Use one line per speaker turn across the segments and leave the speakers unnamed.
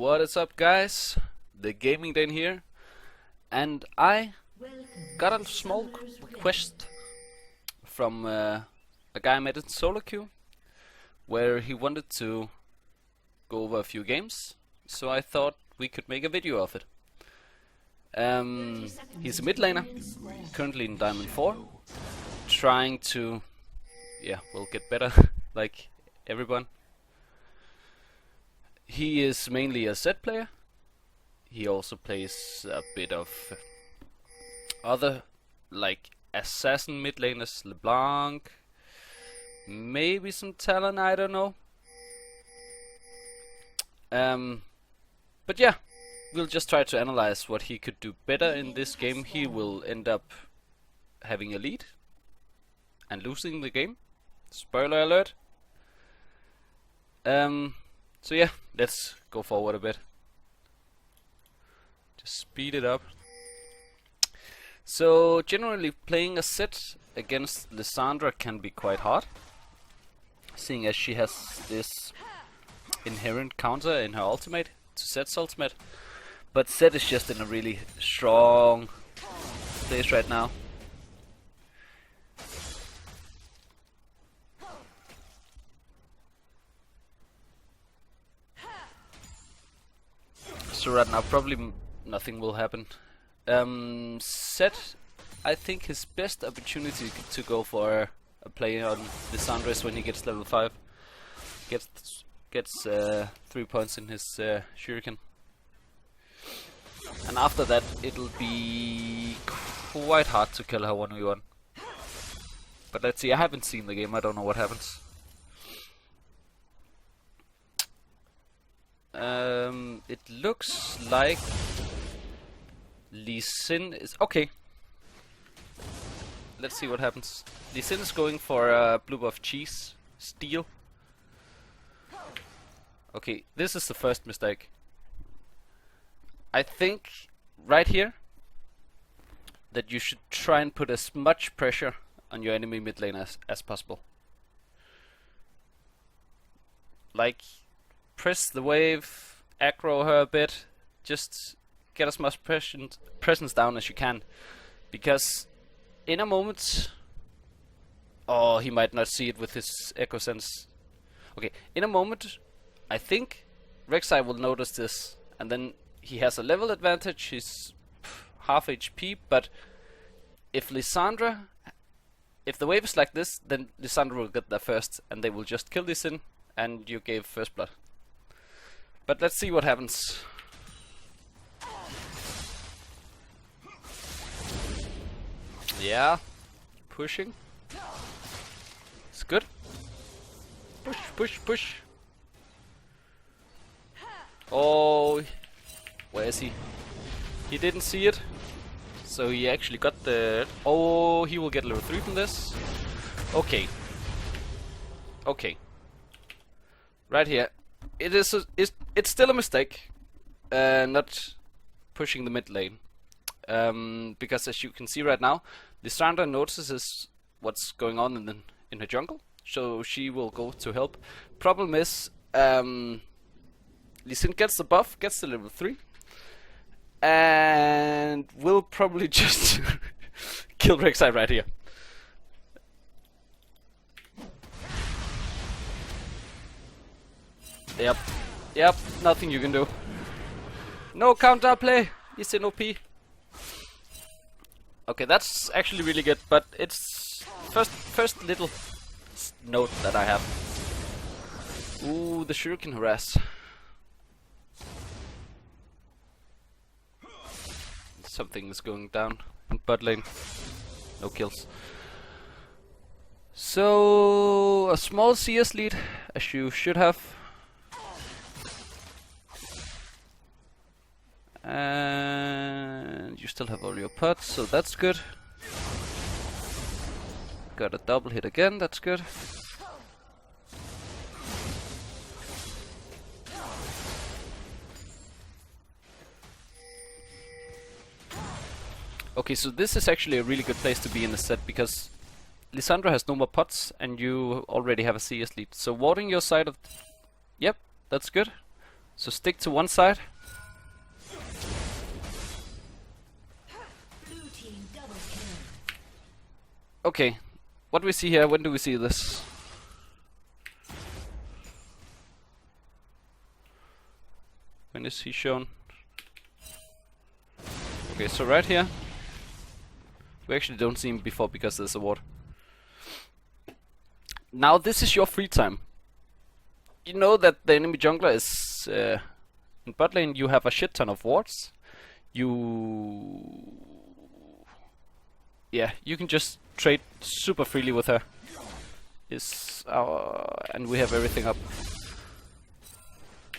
What is up, guys? The Gaming Dane here, and I got a small request from a guy I met in solo queue, where he wanted to go over a few games, so I thought we could make a video of it. He's a mid laner, currently in Diamond 4, trying to, get better, like everyone. He is mainly a set player. He also plays a bit of other, like assassin mid laners, LeBlanc, maybe some Talon, I don't know. But yeah, we'll just try to analyze what he could do better in this game. He will end up having a lead and losing the game. Spoiler alert. So yeah, let's go forward a bit. Just speed it up. So generally playing a set against Lissandra can be quite hard, seeing as she has this inherent counter in her ultimate to Zed's ultimate. But Zed is just in a really strong place right now. So right now probably nothing will happen. Zed, I think his best opportunity to go for a play on Lissandra is when he gets level 5. Gets 3 points in his shuriken. And after that it'll be quite hard to kill her 1v1. But let's see, I haven't seen the game, I don't know what happens. It looks like Lee Sin is okay. Let's see what happens. Lee Sin is going for a blue buff cheese steal. Okay, this is the first mistake. I think right here that you should try and put as much pressure on your enemy mid lane as possible. Like, press the wave, aggro her a bit, just get as much presence down as you can, because in a moment, oh, he might not see it with his echo sense. Okay, in a moment I think Rek'Sai will notice this, and then he has a level advantage. He's half HP, but if the wave is like this, then Lissandra will get there first, and they will just kill this in, and you gave first blood. But let's see what happens. Yeah, pushing. It's good. Push, push, push. Oh, where is he? He didn't see it, so he actually got the... Oh, he will get level 3 from this. Okay. Okay. Right here. It's still a mistake, not pushing the mid lane, because as you can see right now, Lissandra notices what's going on in her jungle, so she will go to help. Problem is, Lee Sin gets the buff, gets the level 3, and will probably just kill Rek'Sai right here. Yep, nothing you can do. No counter play. He's in OP. Okay, that's actually really good, but it's first little note that I have. Ooh, the shuriken harass. Something is going down in bot lane. No kills. So a small CS lead, as you should have. And you still have all your pots, so that's good. Got a double hit again, that's good. Okay, so this is actually a really good place to be in the set, because Lissandra has no more pots and you already have a CS lead. So warding your side of... Yep, that's good. So stick to one side. Okay, what do we see here? When do we see this? When is he shown? Okay, so right here. We actually don't see him before because there's a ward. Now this is your free time. You know that the enemy jungler is in bot lane. You have a shit ton of wards. You can just trade super freely with her. And we have everything up.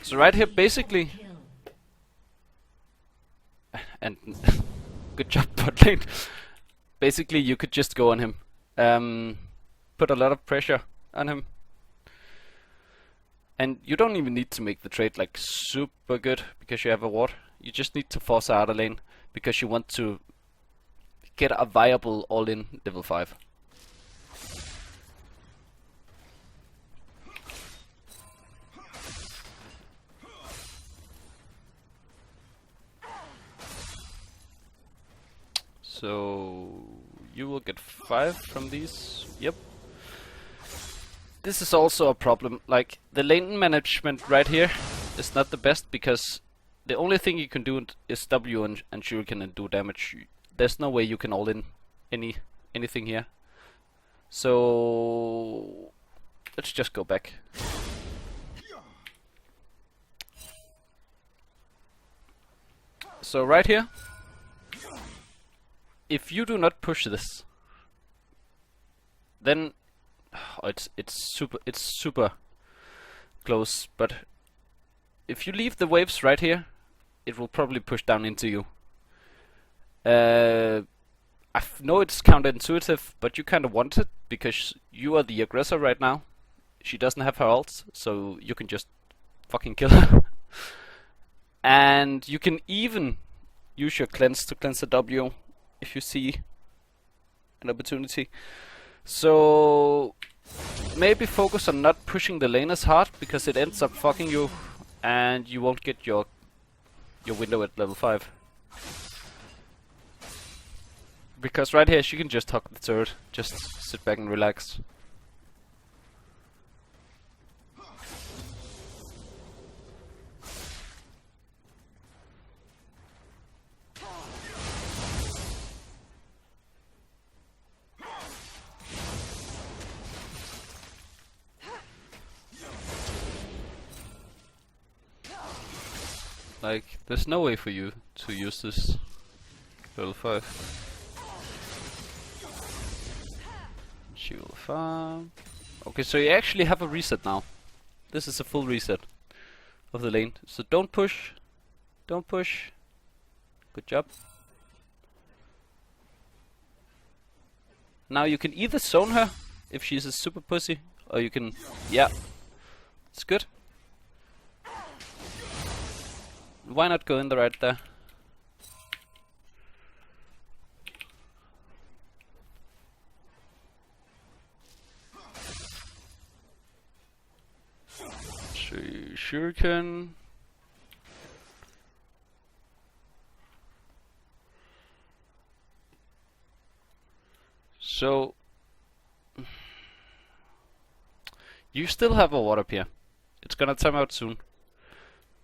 So right here, basically, and good job bot lane. Basically, you could just go on him, put a lot of pressure on him, and you don't even need to make the trade like super good because you have a ward. You just need to force her out of lane because you want to get a viable all-in level 5. So you will get 5 from these. Yep. This is also a problem. Like the lane management right here is not the best because the only thing you can do is W and shuriken and do damage. There's no way you can all in anything here. So let's just go back. So right here, if you do not push this, then it's super close. But if you leave the waves right here, it will probably push down into you. I know it's counterintuitive, but you kind of want it because you are the aggressor right now. She doesn't have her ult, so you can just fucking kill her. And you can even use your cleanse to cleanse the W if you see an opportunity. So maybe focus on not pushing the lane as hard because it ends up fucking you and you won't get your window at level 5. Because right here she can just hug the turret, just sit back and relax. Like, there's no way for you to use this level 5. She will farm. Okay, so you actually have a reset now. This is a full reset of the lane. So don't push. Don't push. Good job. Now you can either zone her if she's a super pussy, or you can... Yeah. It's good. Why not go in the right there? Shuriken. So you still have a ward up here. It's gonna time out soon.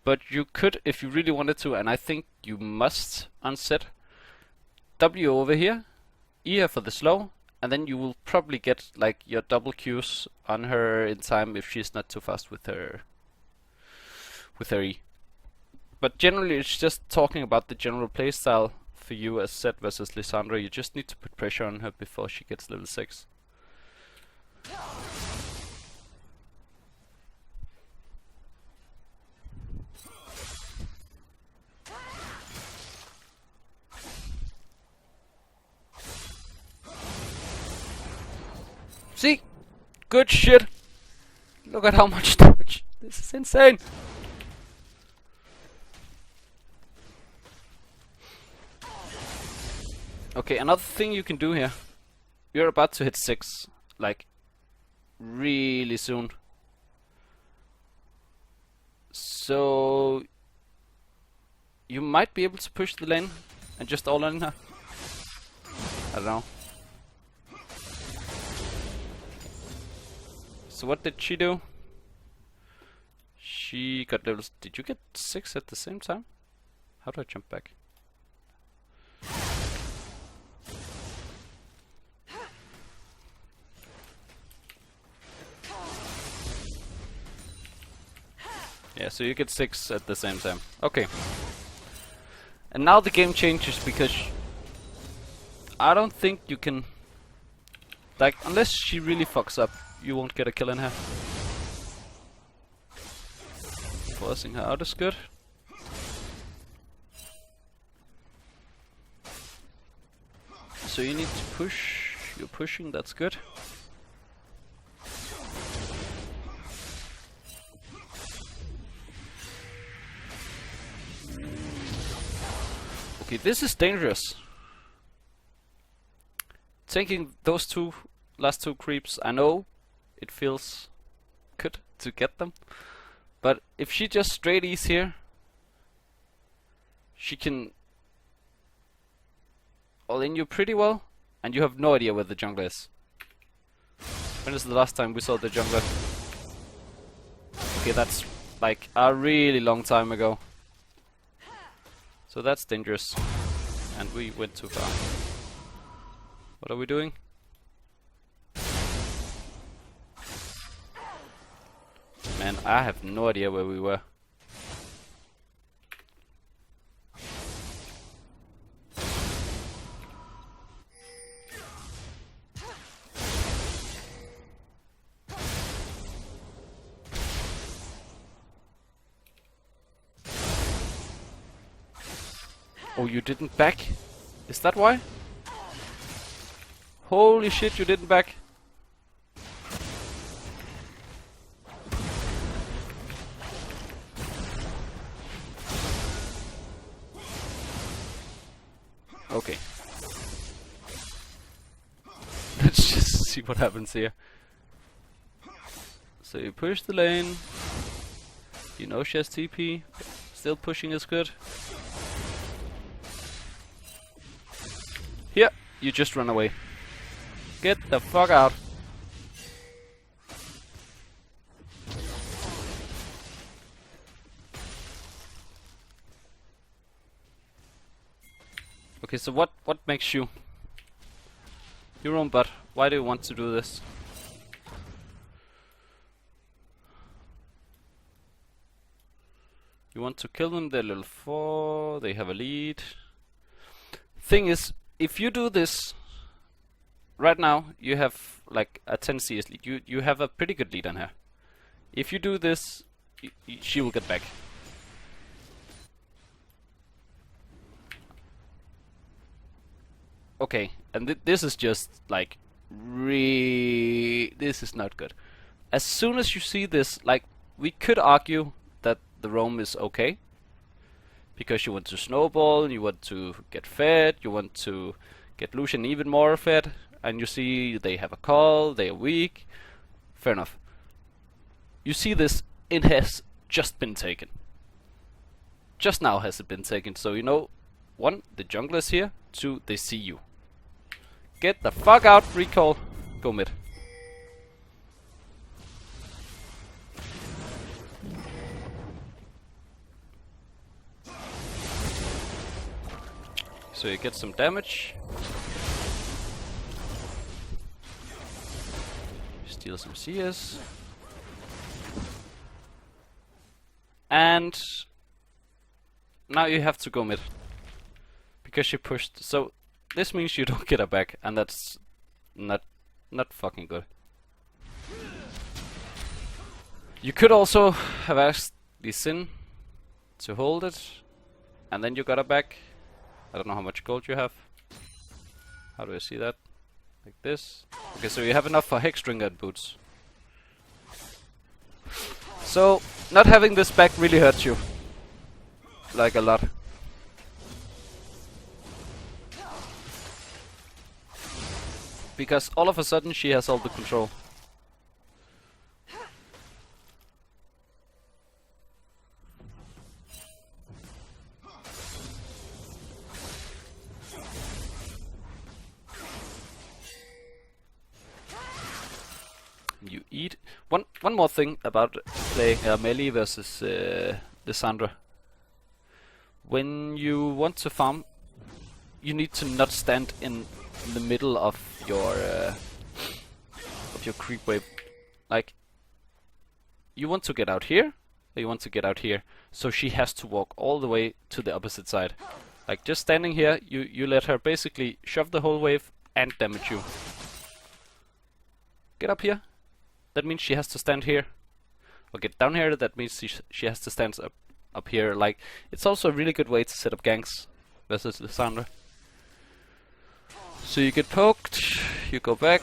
But you could, if you really wanted to, and I think you must unset W over here, E here for the slow, and then you will probably get like your double Qs on her in time if she's not too fast with her E. But generally it's just talking about the general playstyle for you as Zed versus Lissandra. You just need to put pressure on her before she gets level 6. See? Good shit! Look at how much damage. This is insane! Okay, another thing you can do here. You're about to hit 6. Like, really soon. So you might be able to push the lane and just all in her. I don't know. So what did she do? She got levels. Did you get 6 at the same time? How do I jump back? Yeah, so you get 6 at the same time. Okay. And now the game changes because I don't think you can... Like, unless she really fucks up, you won't get a kill in her. Forcing her out is good. So you need to push. You're pushing, that's good. Okay, this is dangerous. Taking those last two creeps, I know it feels good to get them. But if she just straight E's here, she can all in you pretty well, and you have no idea where the jungler is. When is the last time we saw the jungler? Okay, that's like a really long time ago. So that's dangerous. And we went too far. What are we doing? Man, I have no idea where we were. Oh, you didn't back? Is that why? Holy shit, you didn't back. Okay. Let's just see what happens here. So you push the lane. You know she has TP. Still pushing is good. Here, you just run away. Get the fuck out. Okay, so what makes you your own butt? Why do you want to do this? You want to kill them, they're level 4, they have a lead. Thing is, if you do this right now, you have like a 10 CS lead. You have a pretty good lead on her. If you do this, she will get back. Okay, and this is just like this is not good. As soon as you see this, like, we could argue that the roam is okay. Because you want to snowball, you want to get fed, you want to get Lucian even more fed, and you see they have a call, they are weak. Fair enough. You see this, it has just been taken. Just now has it been taken, so you know, 1, the jungler is here, 2, they see you. Get the fuck out, recall, go mid. So you get some damage. Steal some CS. And now you have to go mid. Because she pushed. So this means you don't get her back, and that's not fucking good. You could also have asked Lee Sin to hold it, and then you got her back. I don't know how much gold you have. How do I see that? Like this. Okay, so you have enough for Hexdringer and boots. So, not having this back really hurts you. Like a lot. Because all of a sudden she has all the control. one more thing about playing melee versus Lissandra. When you want to farm, you need to not stand in the middle of your creep wave. Like, you want to get out here, or you want to get out here, so she has to walk all the way to the opposite side. Like, just standing here, you let her basically shove the whole wave and damage you. Get up here. That means she has to stand here. Or get down here. That means she has to stand up here. Like, it's also a really good way to set up ganks versus Lissandra. So you get poked, you go back.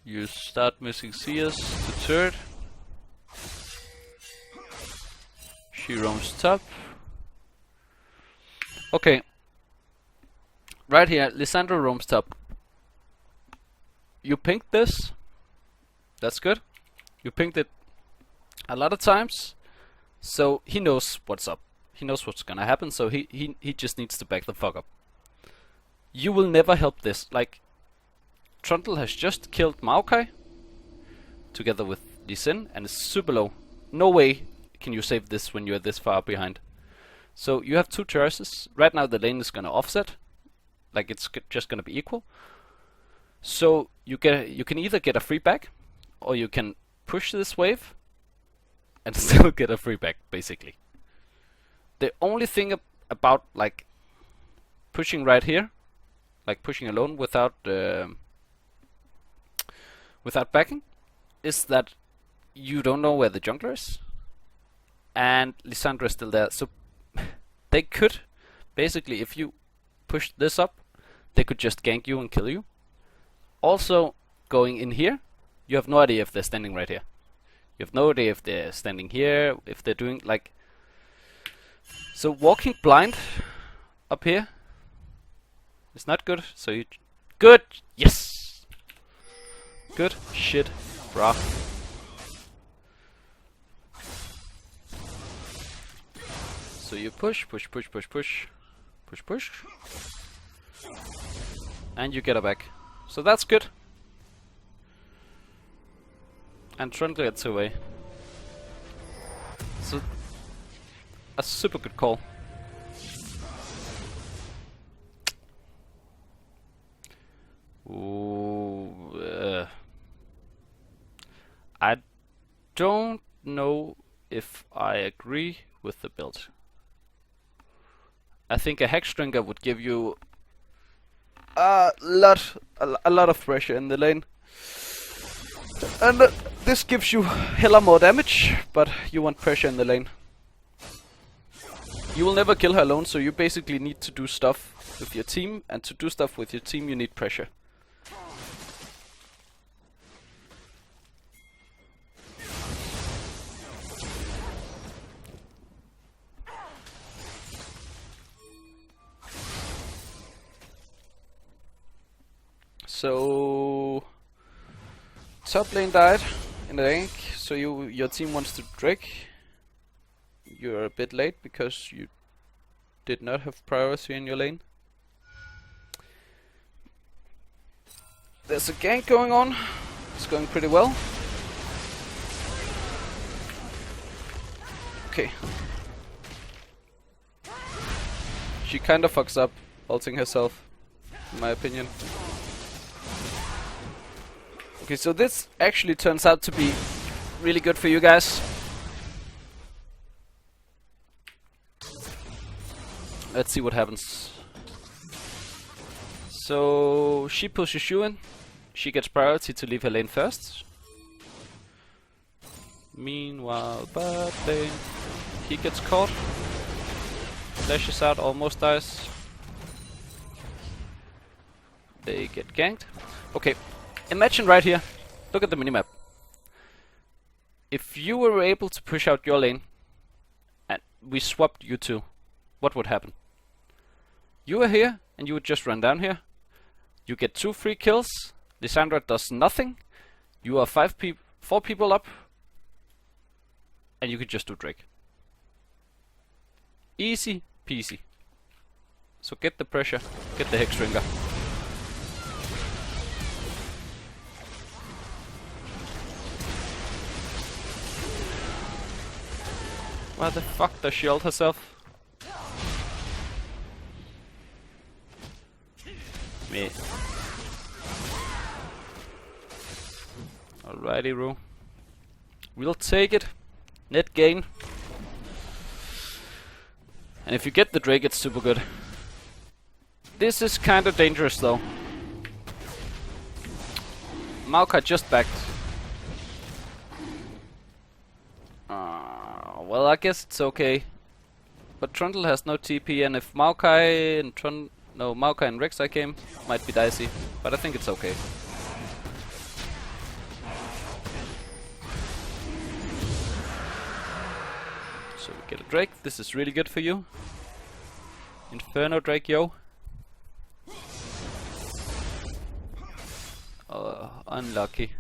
You start missing CS to third. She roams top. Okay. Right here, Lissandra roams top. You pinged this. That's good. You pinged it a lot of times. So he knows what's up. He knows what's gonna happen, so he just needs to back the fuck up. You will never help this. Like, Trundle has just killed Maokai together with Lee Sin and is super low. No way can you save this when you're this far behind. So you have two choices. Right now the lane is gonna offset. Like, it's just gonna be equal. So you can either get a free back, or you can push this wave and still get a free back, basically. The only thing about like pushing right here, like pushing alone without backing, is that you don't know where the jungler is, and Lissandra is still there. So they could basically, if you push this up, they could just gank you and kill you. Also, going in here, you have no idea if they're standing right here. You have no idea if they're standing here, if they're doing like... So walking blind up here is not good. So you... Good! Yes! Good shit, brah. So you push, push, push, push, push. Push, push. And you get her back. So that's good. And Trundle gets away. So, a super good call. Ooh, I don't know if I agree with the build. I think a Hexdrinker would give you a lot of pressure in the lane. And this gives you hella more damage, but you want pressure in the lane. You will never kill her alone, so you basically need to do stuff with your team, and to do stuff with your team you need pressure. So top lane died in the gank, so your team wants to Drake. You're a bit late because you did not have priority in your lane. There's a gank going on. It's going pretty well. Okay. She kind of fucks up ulting herself, in my opinion. Okay, so this actually turns out to be really good for you guys. Let's see what happens. So she pushes you in. She gets priority to leave her lane first. Meanwhile, bot lane, he gets caught. Flashes out, almost dies. They get ganked. Okay. Imagine right here, look at the minimap. If you were able to push out your lane and we swapped you two, what would happen? You are here and you would just run down here. You get 2 free kills. Lissandra does nothing. You are 4 people up, and you could just do Drake. Easy peasy. So get the pressure, get the Hexdrinker. Why the fuck does she ult herself? Me. Alrighty, Ru. We'll take it. Net gain. And if you get the Drake, it's super good. This is kind of dangerous though. Maokai just backed. Well, I guess it's okay. But Trundle has no TP, and if Maokai and Maokai and Rek'Sai came, might be dicey. But I think it's okay. So we get a Drake. This is really good for you. Inferno Drake, yo. Unlucky.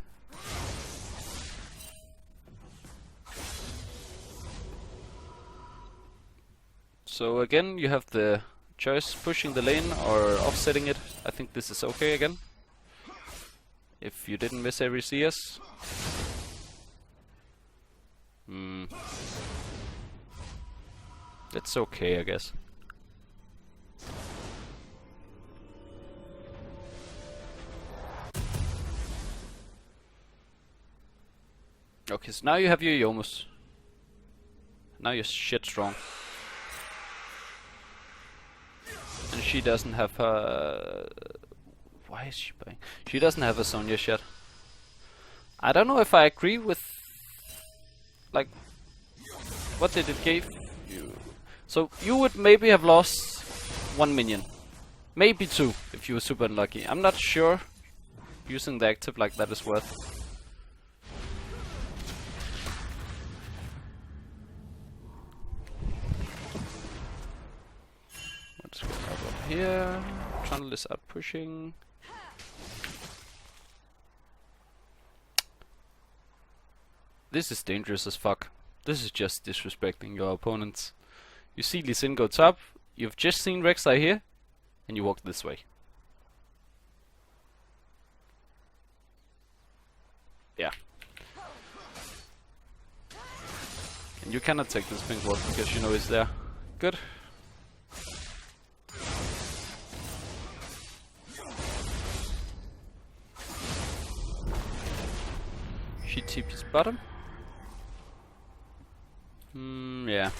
So again, you have the choice pushing the lane or offsetting it. I think this is okay again. If you didn't miss every CS. It's okay, I guess. Okay, so now you have your Yomus. Now you're shit strong. And she doesn't have her... Why is she buying? She doesn't have a Sonya yet. I don't know if I agree with... Like... What did it give you? So you would maybe have lost 1 minion. Maybe 2 if you were super unlucky. I'm not sure using the active like that is worth. Let's go up here. Trundle is out pushing. This is dangerous as fuck. This is just disrespecting your opponents. You see Lee Sin go top, you've just seen Rek'Sai here, and you walk this way. Yeah. And you cannot take this pink ward because you know it's there. Good. She TP's bottom. Yeah.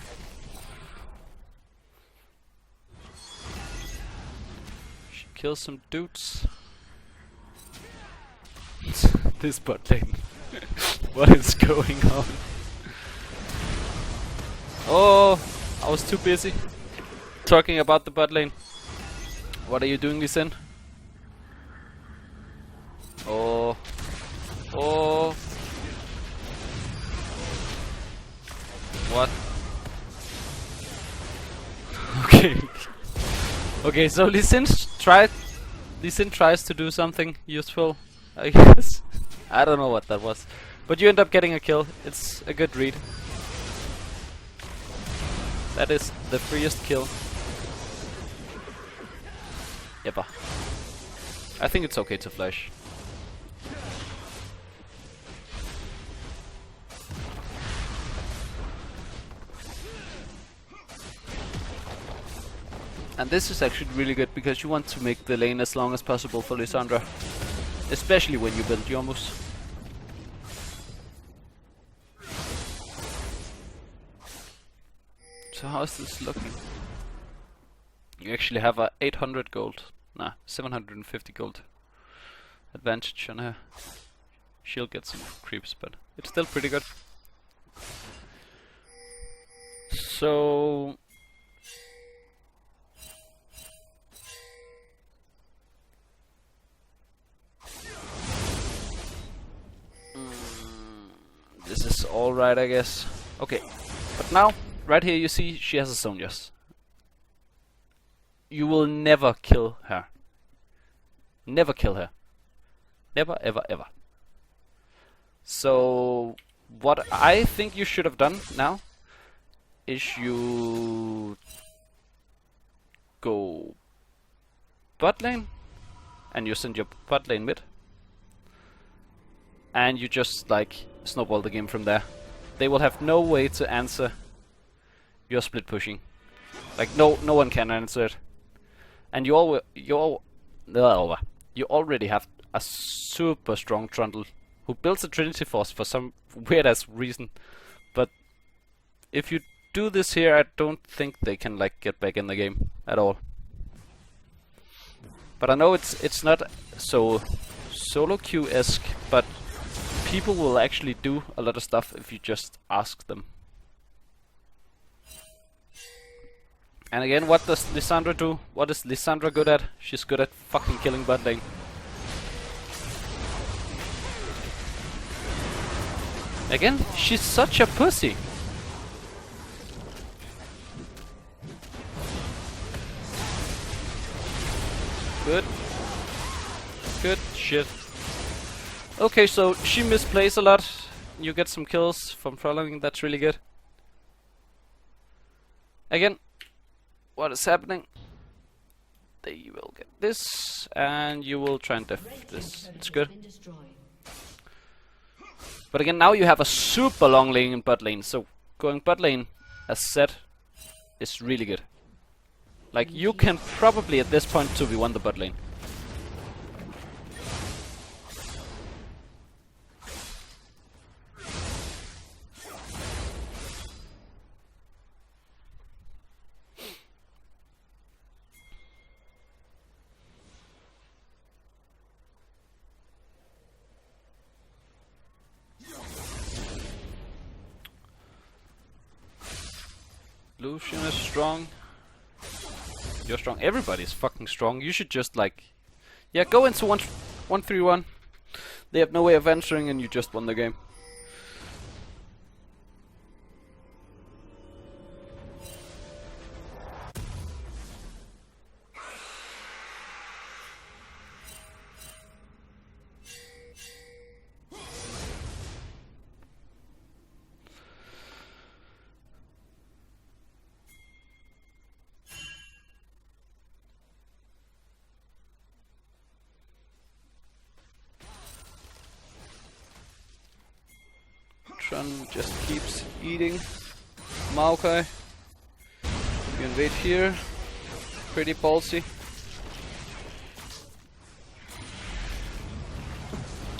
She kills some dudes. This bot lane. What is going on? Oh, I was too busy talking about the bot lane. What are you doing, Lee Sin? Oh. Oh. What? Okay. Okay, so Lee Sin tries to do something useful, I guess. I don't know what that was. But you end up getting a kill. It's a good read. That is the freest kill ever. I think it's okay to flash. And this is actually really good because you want to make the lane as long as possible for Lissandra. Especially when you build Yomus. So how's this looking? You actually have a 800 gold. Nah, 750 gold advantage on her. She'll get some creeps, but it's still pretty good. So... this is alright, I guess. Okay, but now, right here you see she has a Sonya's. You will never kill her. Never kill her. Never, ever, ever. So, what I think you should have done now is you go bot lane and you send your bot lane mid and you just like snowball the game from there. They will have no way to answer you're split pushing. Like no one can answer it. And you already have a super strong Trundle who builds a Trinity Force for some weird ass reason. But if you do this here, I don't think they can like get back in the game at all. But I know it's not so solo queue-esque, but people will actually do a lot of stuff if you just ask them. And again, what does Lissandra do? What is Lissandra good at? She's good at fucking killing bot lane. Again, she's such a pussy. Good. Good shit. Okay, so she misplays a lot. You get some kills from following, that's really good. Again, what is happening? They will get this, and you will try and def this. It's good. But again, now you have a super long lane in bot lane, so going bot lane as said is really good. Like, you can probably at this point 2v1 the bot lane. Lucian is strong. You're strong. Everybody's fucking strong. You should just like, yeah, go into 1-3-1. They have no way of answering, and you just won the game. Trun just keeps eating. Maokai, you invade here. Pretty ballsy.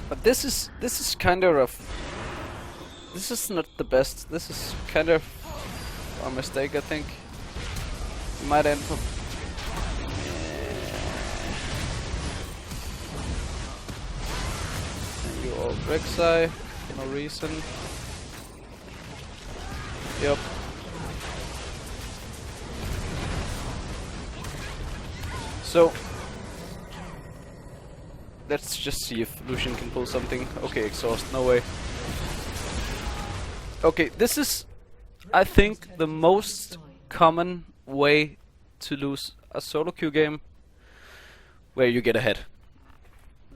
But this is kind of rough. This is not the best. This is kind of a mistake, I think. You might end up. And you all Rek'Sai for no reason. Yep. So let's just see if Lucian can pull something. Okay, exhaust, no way. Okay, this is, I think, the most common way to lose a solo queue game where you get ahead.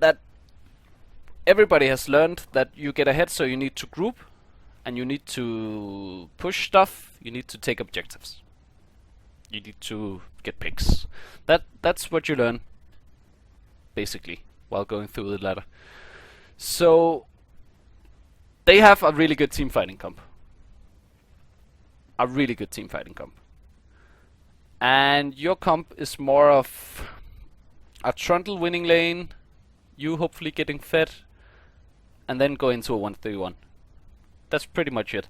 That everybody has learned that you get ahead, so you need to group and you need to push stuff, you need to take objectives. You need to get picks. That's what you learn basically while going through the ladder. So they have a really good team fighting comp. A really good team fighting comp. And your comp is more of a Trundle winning lane, you hopefully getting fed, and then go into a 1-3-1. That's pretty much it.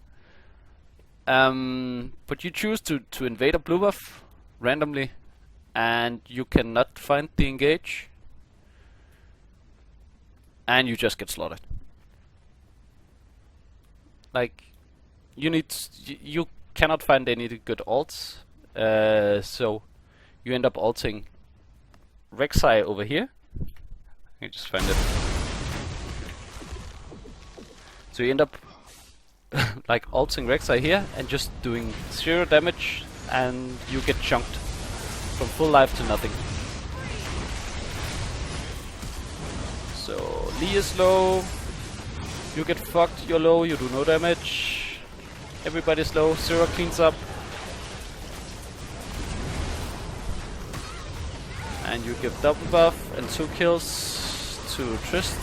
But you choose to invade a blue buff randomly, and you cannot find the engage, and you just get slaughtered. Like, you cannot find any good ults, so you end up ulting Rek'Sai over here. You just find it. So you end up like ulting Rek'Sai here and just doing 0 damage, and you get chunked from full life to nothing. So Lee is low, you get fucked, you're low, you do no damage. Everybody's low, 0 cleans up. And you give double buff and 2 kills to Trist,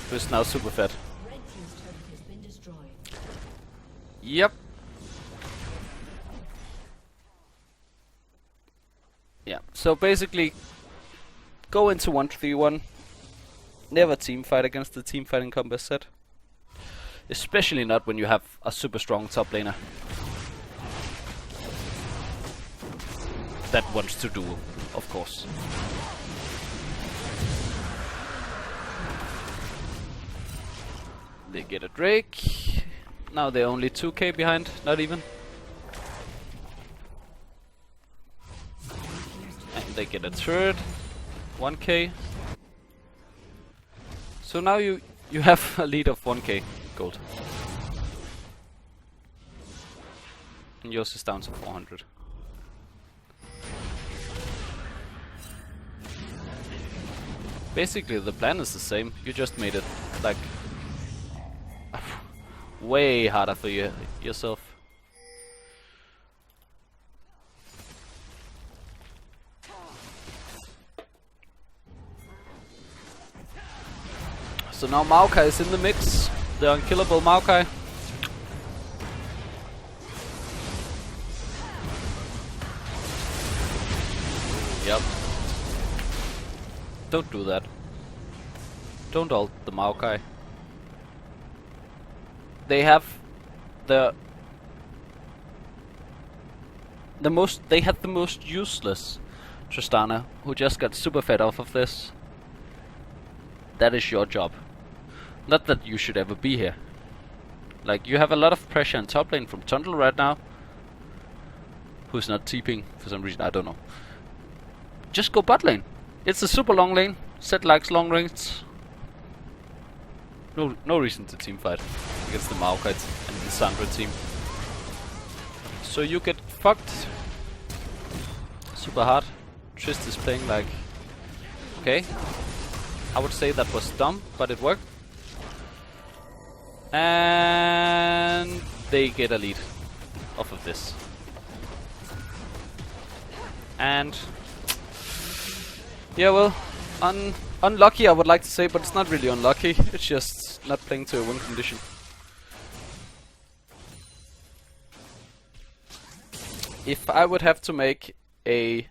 who is now super fed. Yep. So basically, go into 1-3-1. Never team fight against the team fighting combat set. Especially not when you have a super strong top laner that wants to duel, of course. They get a Drake. Now they're only 2k behind, not even. And they get a turret, 1k. So now you have a lead of 1k gold. And yours is down to 400. Basically the plan is the same, you just made it like way harder for yourself. So now Maokai is in the mix, the unkillable Maokai. Yep. Don't do that. Don't ult the Maokai. They have they had the most useless Tristana, who just got super fed off of this. That is your job. Not that you should ever be here. Like, you have a lot of pressure on top lane from Tundle right now, who's not TPing for some reason, I don't know. Just go bot lane. It's a super long lane. Set likes long range. No reason to team fight against the Maokai and the Sandra team. So you get fucked super hard. Trist is playing like, okay, I would say that was dumb, but it worked. And they get a lead off of this. And yeah, well, unlucky I would like to say, but it's not really unlucky. It's just not playing to a win condition. If I would have to make a...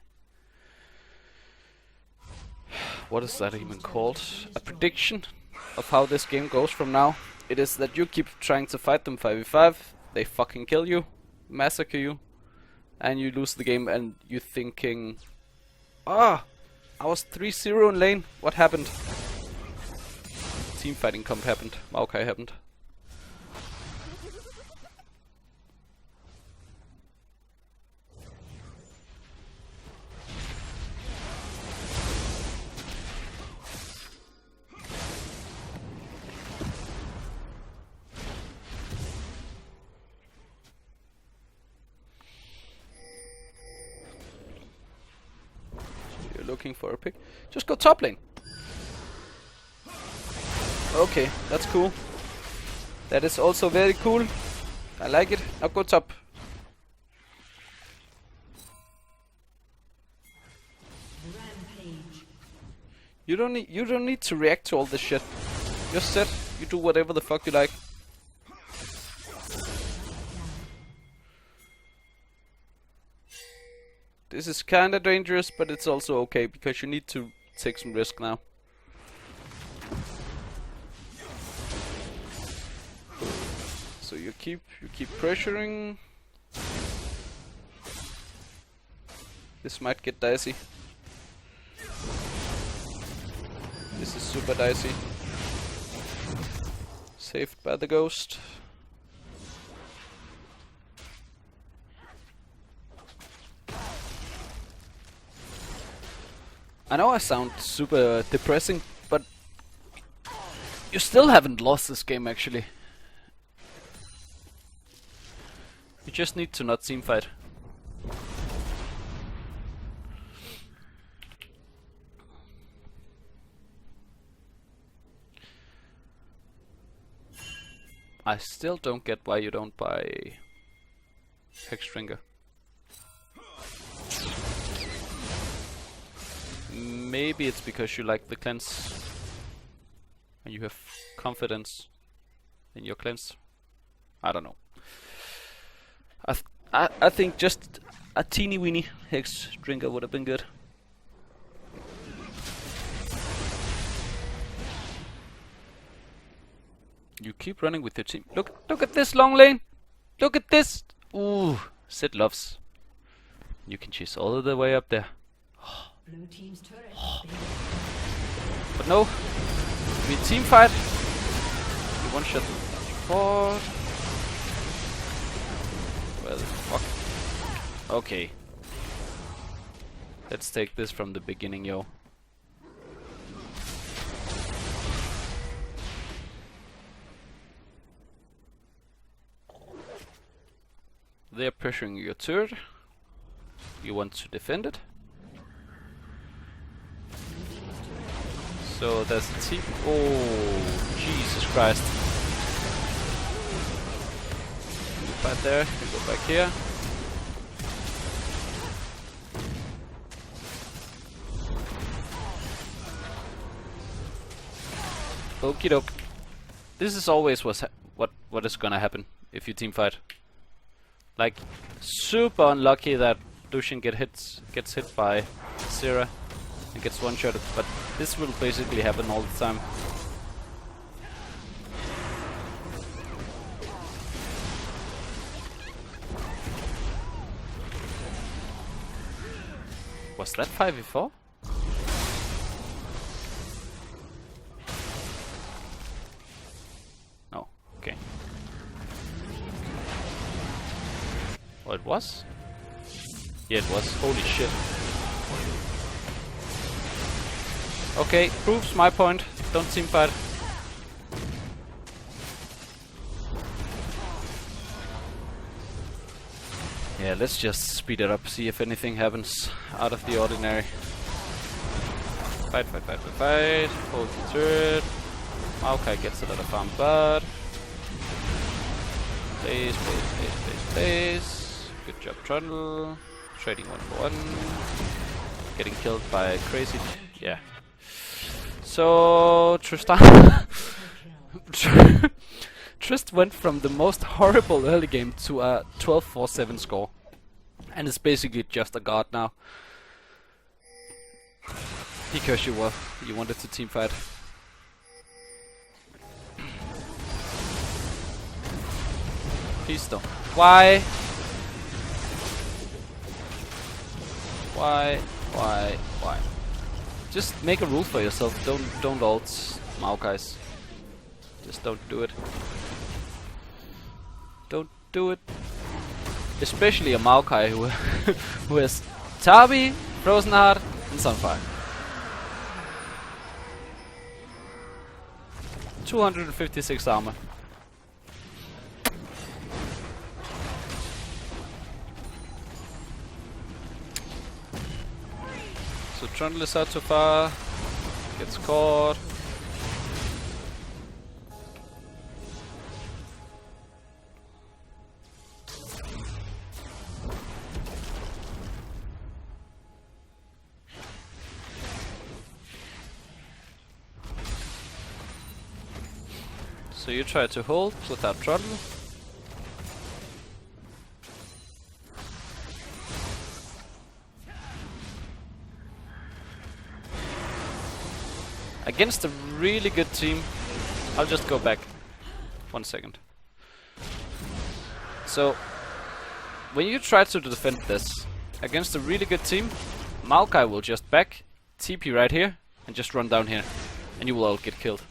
what is that even called? A prediction of how this game goes from now. It is that you keep trying to fight them 5v5, they fucking kill you, massacre you, and you lose the game and you're thinking, ah, I was 3-0 in lane, what happened? Team fighting comp happened, Maokai happened. Looking for a pick. Just go top lane. Okay, that's cool. That is also very cool. I like it. Now go top. You don't need to react to all this shit. Just sit. You do whatever the fuck you like. This is kinda dangerous, but it's also okay, because you need to take some risk now. So you keep pressuring. This might get dicey. This is super dicey. Saved by the ghost. I know I sound super depressing, but you still haven't lost this game actually. You just need to not team fight. I still don't get why you don't buy Hexdrinker. Maybe it's because you like the cleanse and you have confidence in your cleanse. I don't know. I think just a teeny weeny Hexdrinker would have been good. You keep running with your team. Look at this long lane. Look at this. Ooh, Sid loves. You can chase all the way up there.
Blue team's turret.
But no, we team fight. You one shot forward. Well, fuck. Okay. Let's take this from the beginning, yo. They're pressuring your turret. You want to defend it. So there's a team. Oh, Jesus Christ. Right there, you go back here. Okie doke. This is always what is gonna happen if you team fight. Like, super unlucky that Lucian gets hit by Zera and gets one-shotted, but this will basically happen all the time. Was that 5v4? No, okay. Oh, it was? Yeah, it was. Holy shit. Okay, proves my point. Don't team fight. Yeah, let's just speed it up, see if anything happens out of the ordinary. Fight. Hold the turret. Maokai gets a lot of farm, but... Place. Good job, Trundle. Trading 1-for-1. Getting killed by crazy... Yeah. So... Tristan... Trist went from the most horrible early game to a 12-4-7 score. And it's basically just a god now. Because you wanted to team fight. Please don't. Why? Just make a rule for yourself. Don't ult Maokais. Just don't do it. Don't do it. Especially a Maokai who has Tabi, Frozen Heart, and Sunfire. 256 armor. So Trundle is out so far. Gets caught. So you try to hold without Trundle. Against a really good team, I'll just go back 1 second. So, when you try to defend this against a really good team, Maokai will just back, TP right here, and just run down here, and you will all get killed.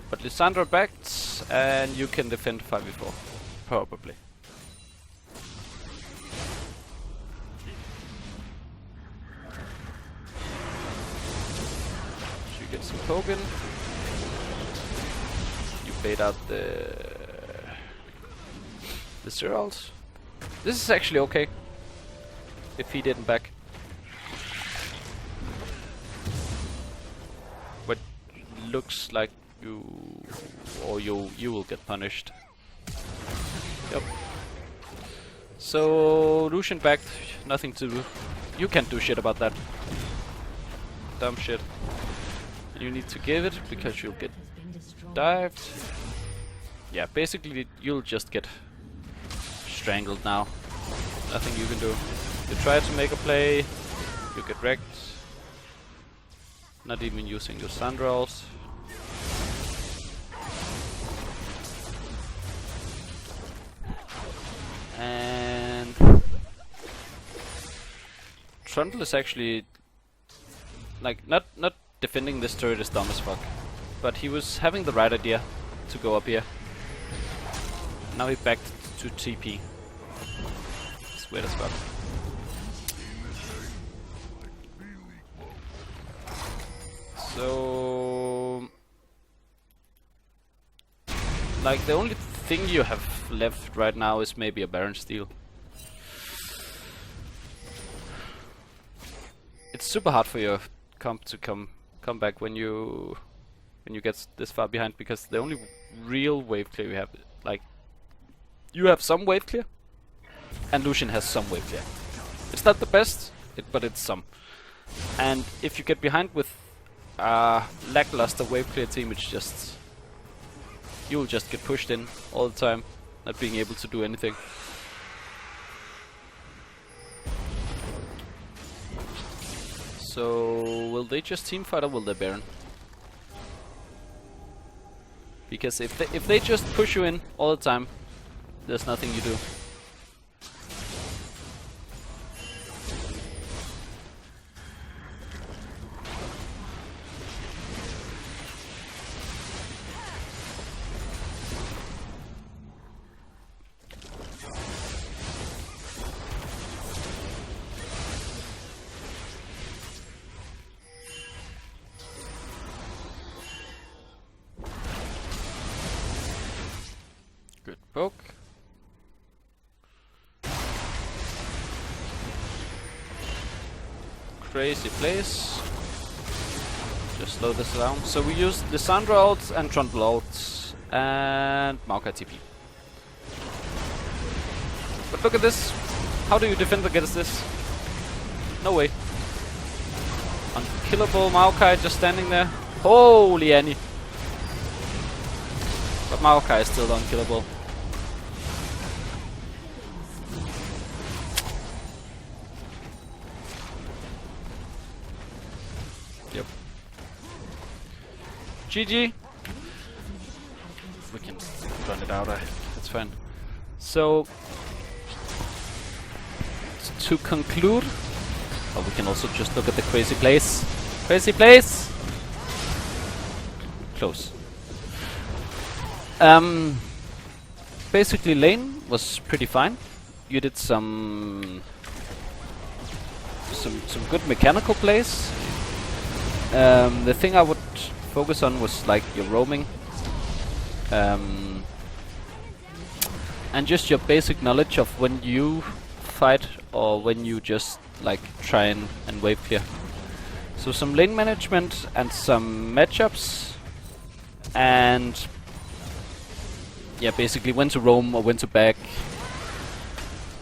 But Lissandra backed, and you can defend 5v4, probably. So you get some poking. You bait out the Zerals. This is actually okay, if he didn't back. But looks like you will get punished. Yep. So Lucian backed, nothing to do. You can't do shit about that. Dumb shit. And you need to give it because you'll get dived. Yeah, basically you'll just get strangled now. Nothing you can do. You try to make a play, you get wrecked. Not even using your Sandrals. And Trundle is actually like not defending this turret is dumb as fuck, but he was having the right idea to go up here. Now he backed to TP. It's weird as fuck. So, like, the only thing you have left right now is maybe a Baron Steel. It's super hard for your comp to come back when you get this far behind, because the only real wave clear you have, like, you have some wave clear, and Lucian has some wave clear. It's not the best, but it's some. And if you get behind with lackluster wave clear team, it's just, you'll just get pushed in all the time, not being able to do anything. So will they just team fight or will they Baron? Because if they just push you in all the time, there's nothing you do. Good poke. Crazy place. Just slow this down. So we use the Sandra ult and Trundle ult and Maokai TP. But look at this. How do you defend against this? No way. Unkillable Maokai just standing there. Holy Annie. But Maokai is still unkillable. Yep. GG. We can run it out, that's fine. So, to conclude, or we can also just look at the crazy place. Crazy place! Close. Basically lane was pretty fine. You did some good mechanical plays. The thing I would focus on was like your roaming, and just your basic knowledge of when you fight or when you just like try and wave clear. So some lane management and some matchups, and yeah, basically when to roam or when to back.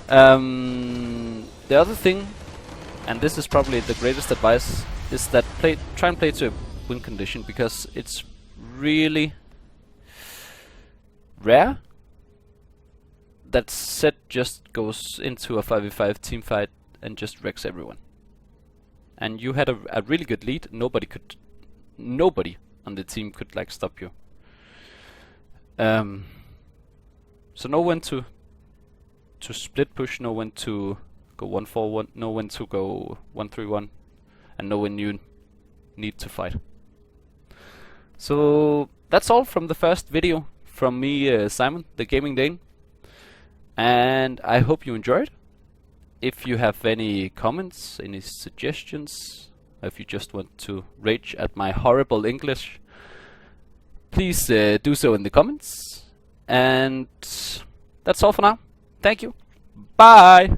The other thing, and this is probably the greatest advice, is that try and play to a win condition, because it's really rare that Zed just goes into a 5v5 team fight and just wrecks everyone. And you had a really good lead. Nobody on the team could like stop you. So know when to split push, know when to go 1-4-1, know when to go 1-3-1, and know when you need to fight. So that's all from the first video from me, Simon, the Gaming Dane, and I hope you enjoyed. If you have any comments, any suggestions, or if you just want to rage at my horrible English, please do so in the comments. And that's all for now. Thank you. Bye!